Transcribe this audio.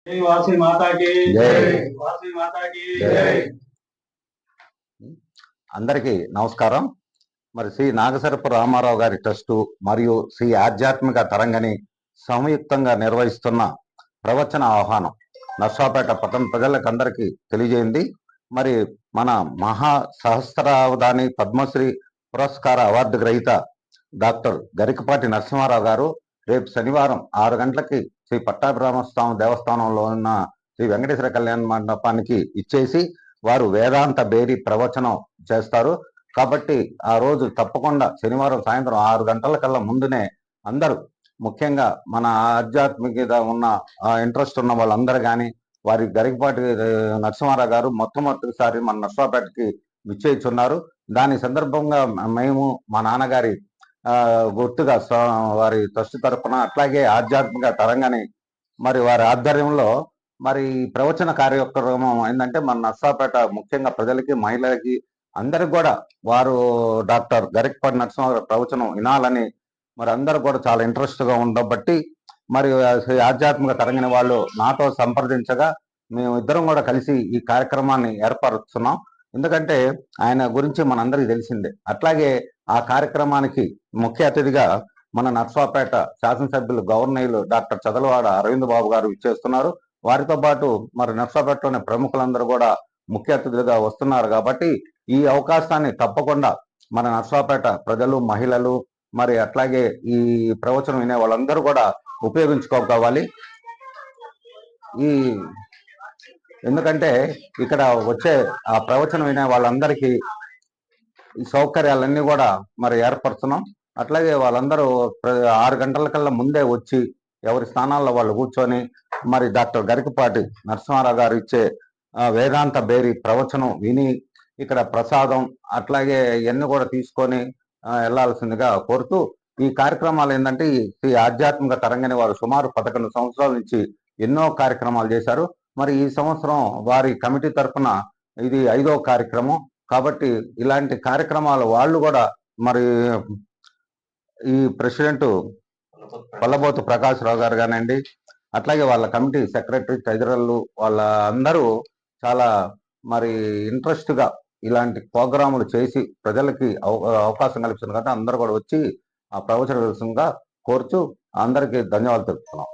జై వాసి మాతాకి జై, వాసి మాతాకి జై. అందరికీ నమస్కారం. మరి శ్రీ నాగసరపు రామారావు గారి ట్రస్టు మరియు శ్రీ ఆధ్యాత్మిక తరంగని సంయుక్తంగా నిర్వహిస్తున్న ప్రవచన ఆహ్వానం నర్సాపేట పట్టణ ప్రజలకు అందరికీ తెలియజేయండి. మరి మన మహా సహస్రావధాని పద్మశ్రీ పురస్కార అవార్డు గ్రహీత డాక్టర్ గరికపాటి నరసింహారావు గారు రేపు శనివారం 6 గంటలకి శ్రీ పట్టాభిరామస్వామి దేవస్థానంలో ఉన్న శ్రీ వెంకటేశ్వర కళ్యాణ మండపానికి ఇచ్చేసి వారు వేదాంత బేరి ప్రవచనం చేస్తారు. కాబట్టి ఆ రోజు తప్పకుండా శనివారం సాయంత్రం 6 గంటల కల్లా ముందునే అందరూ, ముఖ్యంగా మన ఆధ్యాత్మికత ఉన్న ఇంట్రెస్ట్ ఉన్న వాళ్ళందరూ కానీ వారి గరికపాటి నరసింహారావు గారు మొట్టమొదటిసారి మన నర్సాపేటకి విచ్చేస్తున్నారు. దాని సందర్భంగా మేము మా నాన్నగారి గుర్తుగా వారి ట్రస్ట్ తరఫున అట్లాగే ఆధ్యాత్మిక తరంగని మరి వారి ఆధ్వర్యంలో మరి ప్రవచన కార్యక్రమం ఏంటంటే మన నర్సాపేట ముఖ్యంగా ప్రజలకి మహిళలకి అందరికి కూడా వారు డాక్టర్ గరికపాటి నరసింహారావు ప్రవచనం వినాలని మరి అందరూ కూడా చాలా ఇంట్రెస్ట్గా ఉండబట్టి మరి ఆధ్యాత్మిక తరంగని వాళ్ళు నాతో సంప్రదించగా మేము ఇద్దరం కూడా కలిసి ఈ కార్యక్రమాన్ని ఏర్పరుస్తున్నాం. ఎందుకంటే ఆయన గురించి మనందరికీ తెలిసిందే. అట్లాగే ఆ కార్యక్రమానికి ముఖ్య అతిథిగా మన నర్సాపేట శాసనసభ్యులు గవర్నర్లు డాక్టర్ చదలవాడ అరవింద్ బాబు గారు ఇచ్చేస్తున్నారు. వారితో పాటు మరి నర్సాపేటలోని ప్రముఖులందరూ కూడా ముఖ్య అతిథులుగా వస్తున్నారు. కాబట్టి ఈ అవకాశాన్ని తప్పకుండా మన నర్సాపేట ప్రజలు, మహిళలు మరి అట్లాగే ఈ ప్రవచనం వినే వాళ్ళందరూ కూడా ఉపయోగించుకోవాలి. ఎందుకంటే ఇక్కడ వచ్చే ఆ ప్రవచనం వినే వాళ్ళందరికీ ఈ సౌకర్యాలన్నీ కూడా మరి ఏర్పరుస్తున్నాం. అట్లాగే వాళ్ళందరూ 6 గంటల కల్లా ముందే వచ్చి ఎవరి స్థానాల్లో వాళ్ళు కూర్చొని మరి డాక్టర్ గరికపాటి నరసింహారావు గారు ఇచ్చే వేదాంత బేరి ప్రవచనం విని ఇక్కడ ప్రసాదం అట్లాగే ఇవన్నీ కూడా తీసుకొని వెళ్లాల్సిందిగా కోరుతూ, ఈ కార్యక్రమాలు ఏంటంటే ఈ ఆధ్యాత్మిక తరంగని వారు సుమారు 11 సంవత్సరాల నుంచి ఎన్నో కార్యక్రమాలు చేశారు. మరి ఈ సంవత్సరం వారి కమిటీ తరఫున ఇది 5వ కార్యక్రమం. కాబట్టి ఇలాంటి కార్యక్రమాలు వాళ్ళు కూడా మరి ఈ ప్రెసిడెంట్ పల్లబోతు ప్రకాశ్రావు గారు కానివ్వండి, అట్లాగే వాళ్ళ కమిటీ సెక్రటరీ, ట్రెజరర్లు వాళ్ళ అందరూ చాలా మరి ఇంట్రెస్ట్గా ఇలాంటి ప్రోగ్రాములు చేసి ప్రజలకి అవకాశం కల్పిస్తుంది కదా. అందరూ కూడా వచ్చి ఆ ప్రవచన కోరుచు అందరికీ ధన్యవాదాలు తెలుపుతున్నాం.